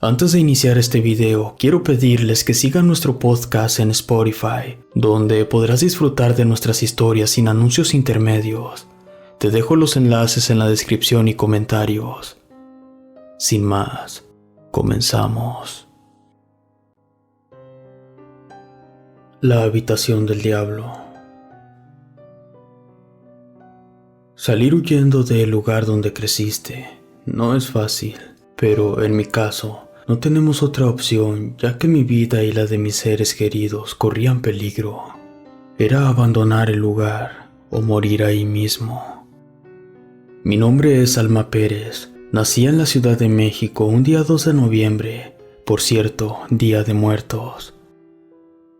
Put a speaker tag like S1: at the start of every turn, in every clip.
S1: Antes de iniciar este video, quiero pedirles que sigan nuestro podcast en Spotify, donde podrás disfrutar de nuestras historias sin anuncios intermedios. Te dejo los enlaces en la descripción y comentarios. Sin más, comenzamos. La habitación del diablo. Salir huyendo del lugar donde creciste no es fácil, pero en mi caso, no tenemos otra opción, ya que mi vida y la de mis seres queridos corrían peligro. Era abandonar el lugar o morir ahí mismo. Mi nombre es Alma Pérez. Nací en la Ciudad de México un día 2 de noviembre, por cierto, Día de Muertos.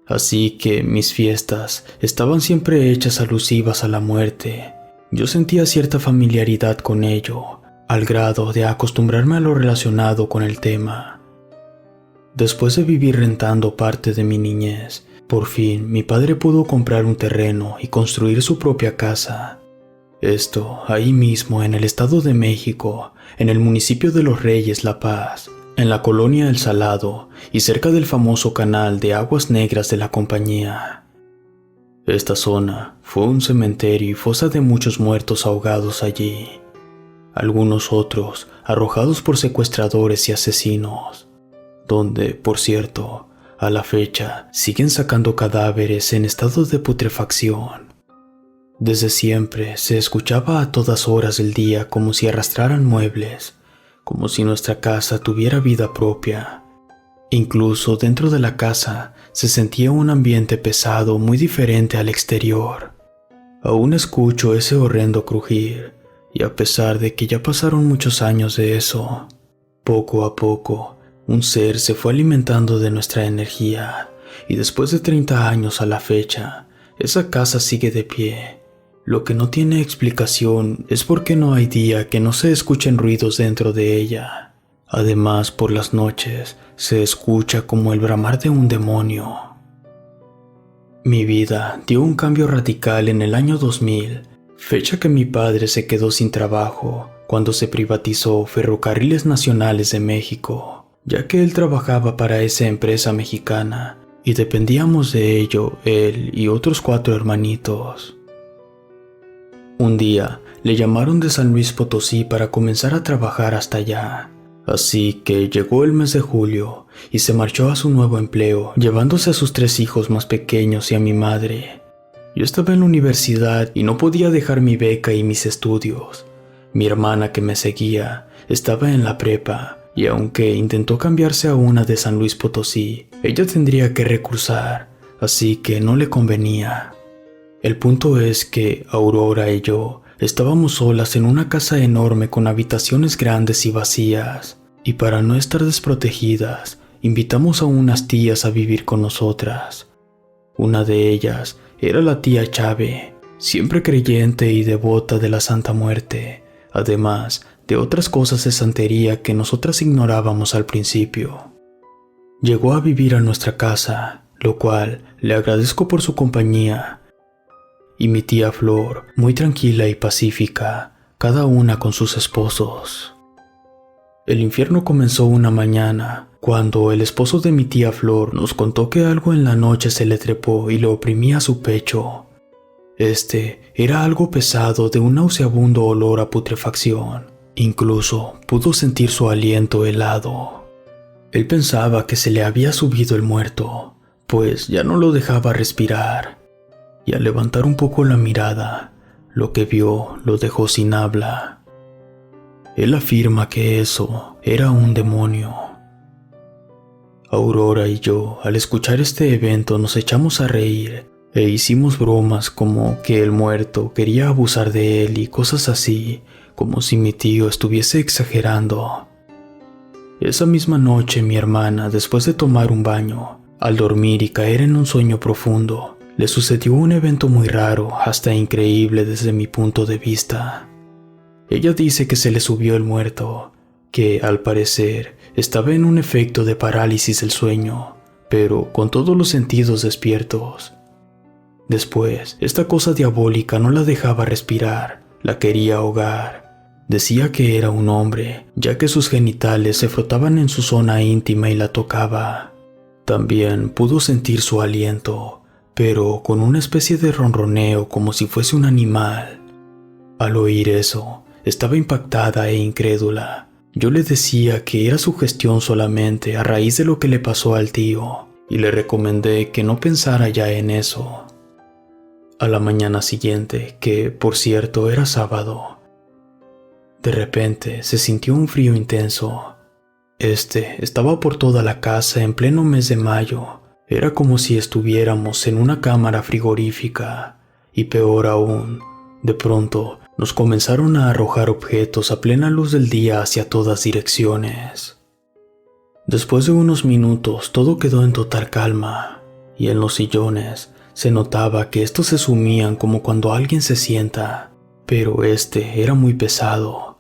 S1: Así que mis fiestas estaban siempre hechas alusivas a la muerte. Yo sentía cierta familiaridad con ello, al grado de acostumbrarme a lo relacionado con el tema. Después de vivir rentando parte de mi niñez, por fin mi padre pudo comprar un terreno y construir su propia casa. Esto ahí mismo en el Estado de México, en el municipio de Los Reyes, La Paz, en la colonia El Salado y cerca del famoso canal de aguas negras de la compañía. Esta zona fue un cementerio y fosa de muchos muertos ahogados allí. Algunos otros arrojados por secuestradores y asesinos, donde, por cierto, a la fecha siguen sacando cadáveres en estado de putrefacción. Desde siempre se escuchaba a todas horas del día como si arrastraran muebles, como si nuestra casa tuviera vida propia. Incluso dentro de la casa se sentía un ambiente pesado muy diferente al exterior. Aún escucho ese horrendo crujir, y a pesar de que ya pasaron muchos años de eso, poco a poco, un ser se fue alimentando de nuestra energía, y después de 30 años a la fecha, esa casa sigue de pie. Lo que no tiene explicación es por qué no hay día que no se escuchen ruidos dentro de ella. Además, por las noches, se escucha como el bramar de un demonio. Mi vida dio un cambio radical en el año 2000, fecha que mi padre se quedó sin trabajo cuando se privatizó Ferrocarriles Nacionales de México, ya que él trabajaba para esa empresa mexicana y dependíamos de ello él y otros 4 hermanitos. Un día le llamaron de San Luis Potosí para comenzar a trabajar hasta allá, así que llegó el mes de julio y se marchó a su nuevo empleo, llevándose a sus 3 hijos más pequeños y a mi madre. Yo estaba en la universidad y no podía dejar mi beca y mis estudios. Mi hermana, que me seguía, estaba en la prepa, y aunque intentó cambiarse a una de San Luis Potosí, ella tendría que recursar, así que no le convenía. El punto es que Aurora y yo estábamos solas en una casa enorme con habitaciones grandes y vacías, y para no estar desprotegidas, invitamos a unas tías a vivir con nosotras. Una de ellas era la tía Chave, siempre creyente y devota de la Santa Muerte, además de otras cosas de santería que nosotras ignorábamos al principio. Llegó a vivir a nuestra casa, lo cual le agradezco por su compañía, y mi tía Flor, muy tranquila y pacífica, cada una con sus esposos. El infierno comenzó una mañana, cuando el esposo de mi tía Flor nos contó que algo en la noche se le trepó y le oprimía su pecho. Era algo pesado de un nauseabundo olor a putrefacción. Incluso pudo sentir su aliento helado. Él pensaba que se le había subido el muerto, pues ya no lo dejaba respirar. Y al levantar un poco la mirada, lo que vio lo dejó sin habla. Él afirma que eso era un demonio. Aurora y yo, al escuchar este evento, nos echamos a reír e hicimos bromas como que el muerto quería abusar de él y cosas así, como si mi tío estuviese exagerando. Esa misma noche mi hermana, después de tomar un baño, al dormir y caer en un sueño profundo, le sucedió un evento muy raro, hasta increíble desde mi punto de vista. Ella dice que se le subió el muerto, que al parecer estaba en un efecto de parálisis del sueño, pero con todos los sentidos despiertos. Después, esta cosa diabólica no la dejaba respirar, la quería ahogar. Decía que era un hombre, ya que sus genitales se frotaban en su zona íntima y la tocaba. También pudo sentir su aliento, pero con una especie de ronroneo como si fuese un animal. Al oír eso, estaba impactada e incrédula. Yo le decía que era sugestión solamente a raíz de lo que le pasó al tío, y le recomendé que no pensara ya en eso. A la mañana siguiente, que por cierto era sábado, de repente se sintió un frío intenso. Estaba por toda la casa en pleno mes de mayo. Era como si estuviéramos en una cámara frigorífica. Y peor aún, de pronto nos comenzaron a arrojar objetos a plena luz del día hacia todas direcciones. Después de unos minutos todo quedó en total calma, y en los sillones se notaba que estos se sumían como cuando alguien se sienta, pero era muy pesado.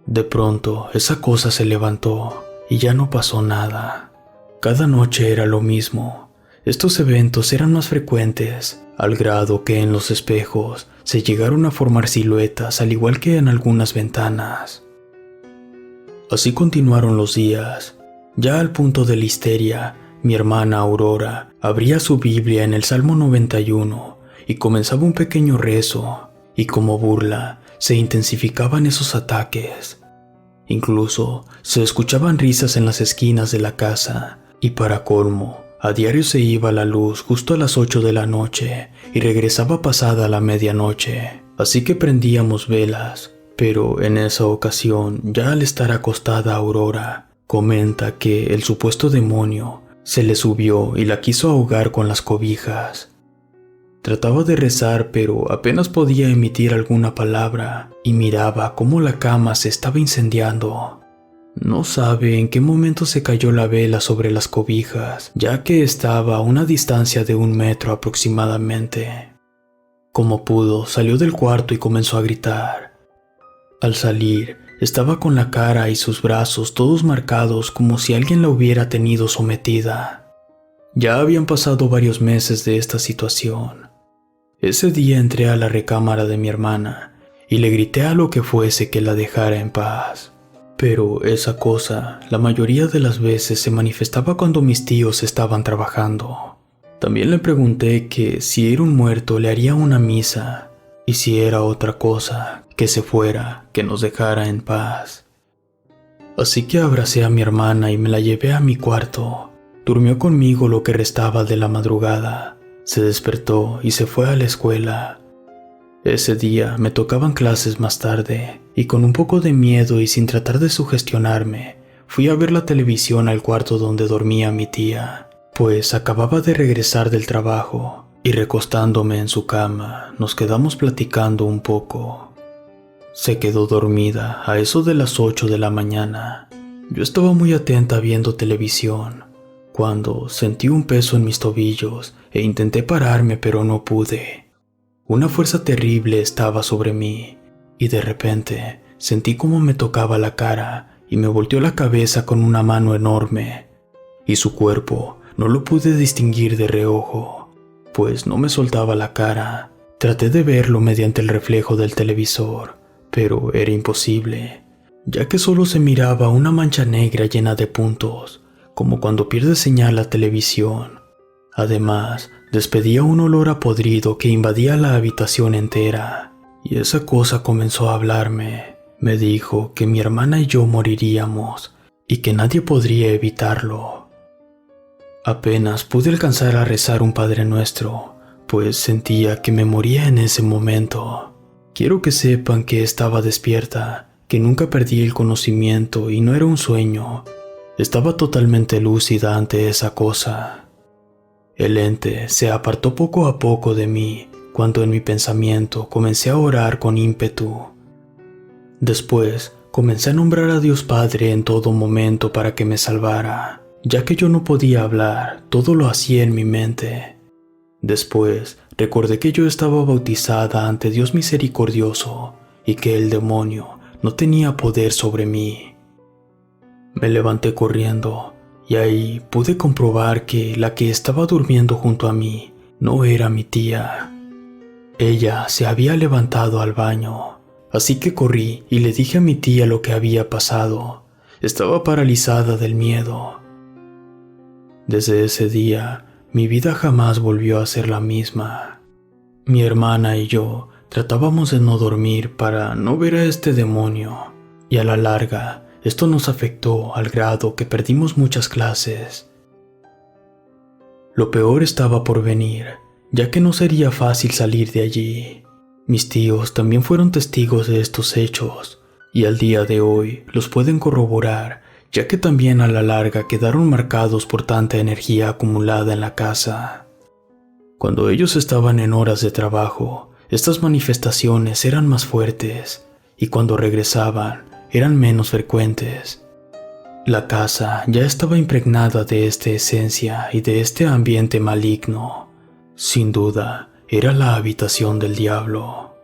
S1: De pronto esa cosa se levantó y ya no pasó nada. Cada noche era lo mismo. Estos eventos eran más frecuentes, al grado que en los espejos se llegaron a formar siluetas al igual que en algunas ventanas. Así continuaron los días. Ya al punto de la histeria, mi hermana Aurora abría su Biblia en el Salmo 91 y comenzaba un pequeño rezo, y como burla se intensificaban esos ataques. Incluso se escuchaban risas en las esquinas de la casa, y para colmo, a diario se iba la luz justo a las 8 de la noche y regresaba pasada la medianoche, así que prendíamos velas. Pero en esa ocasión, ya al estar acostada Aurora, comenta que el supuesto demonio se le subió y la quiso ahogar con las cobijas. Trataba de rezar, pero apenas podía emitir alguna palabra y miraba cómo la cama se estaba incendiando. No sabe en qué momento se cayó la vela sobre las cobijas, ya que estaba a una distancia de 1 metro aproximadamente. Como pudo, salió del cuarto y comenzó a gritar. Al salir, estaba con la cara y sus brazos todos marcados como si alguien la hubiera tenido sometida. Ya habían pasado varios meses de esta situación. Ese día entré a la recámara de mi hermana y le grité a lo que fuese que la dejara en paz. Pero esa cosa, la mayoría de las veces se manifestaba cuando mis tíos estaban trabajando. También le pregunté que si era un muerto le haría una misa, y si era otra cosa, que se fuera, que nos dejara en paz. Así que abracé a mi hermana y me la llevé a mi cuarto. Durmió conmigo lo que restaba de la madrugada. Se despertó y se fue a la escuela. Ese día me tocaban clases más tarde, y con un poco de miedo y sin tratar de sugestionarme, fui a ver la televisión al cuarto donde dormía mi tía, pues acababa de regresar del trabajo, y recostándome en su cama, nos quedamos platicando un poco. Se quedó dormida a eso de las 8 de la mañana. Yo estaba muy atenta viendo televisión, cuando sentí un peso en mis tobillos e intenté pararme, pero no pude. Una fuerza terrible estaba sobre mí, y de repente sentí como me tocaba la cara y me volteó la cabeza con una mano enorme, y su cuerpo no lo pude distinguir de reojo, pues no me soltaba la cara. Traté de verlo mediante el reflejo del televisor, pero era imposible, ya que solo se miraba una mancha negra llena de puntos, como cuando pierde señal la televisión. Además, despedía un olor a podrido que invadía la habitación entera, y esa cosa comenzó a hablarme. Me dijo que mi hermana y yo moriríamos, y que nadie podría evitarlo. Apenas pude alcanzar a rezar un Padre Nuestro, pues sentía que me moría en ese momento. Quiero que sepan que estaba despierta, que nunca perdí el conocimiento y no era un sueño. Estaba totalmente lúcida ante esa cosa. El ente se apartó poco a poco de mí, cuando en mi pensamiento comencé a orar con ímpetu. Después, comencé a nombrar a Dios Padre en todo momento para que me salvara, ya que yo no podía hablar, todo lo hacía en mi mente. Después, recordé que yo estaba bautizada ante Dios misericordioso y que el demonio no tenía poder sobre mí. Me levanté corriendo y ahí pude comprobar que la que estaba durmiendo junto a mí no era mi tía. Ella se había levantado al baño, así que corrí y le dije a mi tía lo que había pasado. Estaba paralizada del miedo. Desde ese día, mi vida jamás volvió a ser la misma. Mi hermana y yo tratábamos de no dormir para no ver a este demonio, y a la larga, esto nos afectó al grado que perdimos muchas clases. Lo peor estaba por venir, ya que no sería fácil salir de allí. Mis tíos también fueron testigos de estos hechos, y al día de hoy los pueden corroborar, ya que también a la larga quedaron marcados por tanta energía acumulada en la casa. Cuando ellos estaban en horas de trabajo, estas manifestaciones eran más fuertes, y cuando regresaban, eran menos frecuentes. La casa ya estaba impregnada de esta esencia y de este ambiente maligno. Sin duda, era la habitación del diablo.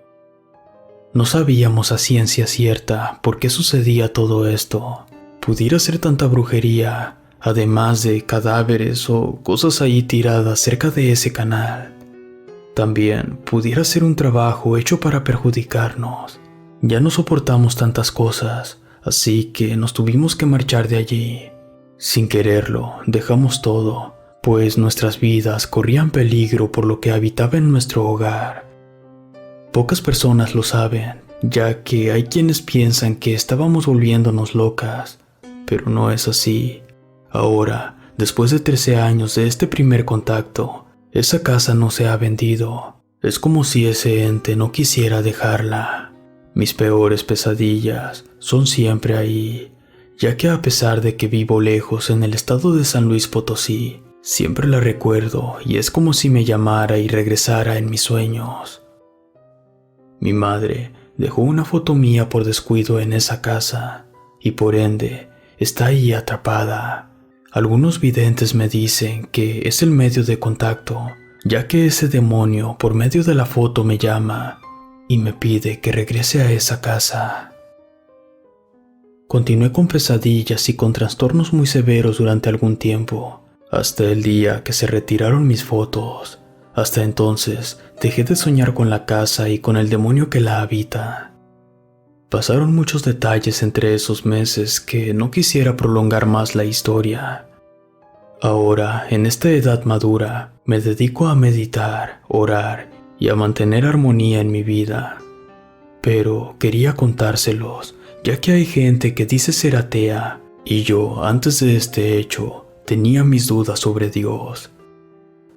S1: No sabíamos a ciencia cierta por qué sucedía todo esto. Pudiera ser tanta brujería, además de cadáveres o cosas ahí tiradas cerca de ese canal. También pudiera ser un trabajo hecho para perjudicarnos. Ya no soportamos tantas cosas, así que nos tuvimos que marchar de allí. Sin quererlo, dejamos todo, pues nuestras vidas corrían peligro por lo que habitaba en nuestro hogar. Pocas personas lo saben, ya que hay quienes piensan que estábamos volviéndonos locas, pero no es así. Ahora, después de 13 años de este primer contacto, esa casa no se ha vendido. Es como si ese ente no quisiera dejarla. Mis peores pesadillas son siempre ahí, ya que a pesar de que vivo lejos en el estado de San Luis Potosí, siempre la recuerdo y es como si me llamara y regresara en mis sueños. Mi madre dejó una foto mía por descuido en esa casa y por ende está ahí atrapada. Algunos videntes me dicen que es el medio de contacto, ya que ese demonio por medio de la foto me llama y me pide que regrese a esa casa. Continué con pesadillas y con trastornos muy severos durante algún tiempo, hasta el día que se retiraron mis fotos. Hasta entonces dejé de soñar con la casa y con el demonio que la habita. Pasaron muchos detalles entre esos meses que no quisiera prolongar más la historia. Ahora, en esta edad madura, me dedico a meditar, orar y a mantener armonía en mi vida. Pero quería contárselos, ya que hay gente que dice ser atea, y yo, antes de este hecho, tenía mis dudas sobre Dios.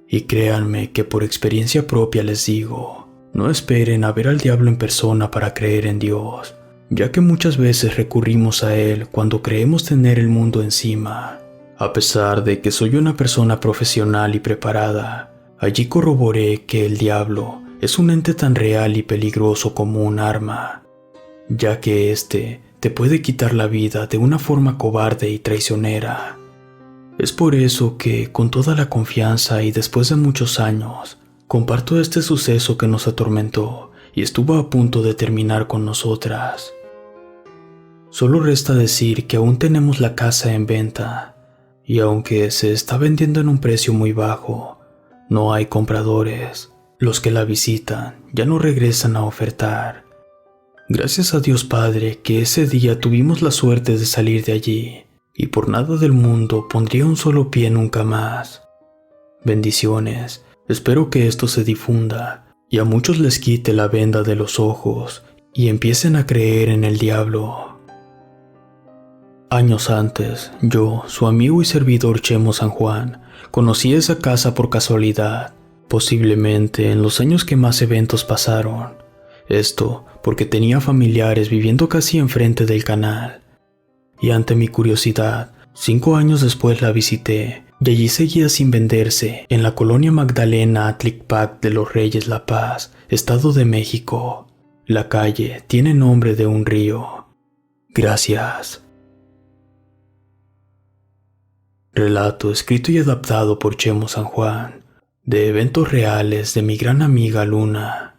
S1: Y créanme que por experiencia propia les digo, no esperen a ver al diablo en persona para creer en Dios, ya que muchas veces recurrimos a él cuando creemos tener el mundo encima. A pesar de que soy una persona profesional y preparada, allí corroboré que el diablo es un ente tan real y peligroso como un arma, ya que éste te puede quitar la vida de una forma cobarde y traicionera. Es por eso que, con toda la confianza y después de muchos años, comparto este suceso que nos atormentó y estuvo a punto de terminar con nosotras. Solo resta decir que aún tenemos la casa en venta, y aunque se está vendiendo en un precio muy bajo, no hay compradores. Los que la visitan ya no regresan a ofertar. Gracias a Dios Padre que ese día tuvimos la suerte de salir de allí, y por nada del mundo pondría un solo pie nunca más. Bendiciones, espero que esto se difunda y a muchos les quite la venda de los ojos y empiecen a creer en el diablo. Años antes, yo, su amigo y servidor Chemo San Juan, conocí esa casa por casualidad, posiblemente en los años que más eventos pasaron. Esto porque tenía familiares viviendo casi enfrente del canal. Y ante mi curiosidad, 5 años después la visité, y allí seguía sin venderse, en la colonia Magdalena Atlicpac de los Reyes La Paz, Estado de México. La calle tiene nombre de un río. Gracias. Relato escrito y adaptado por Chemo San Juan, de eventos reales de mi gran amiga Luna.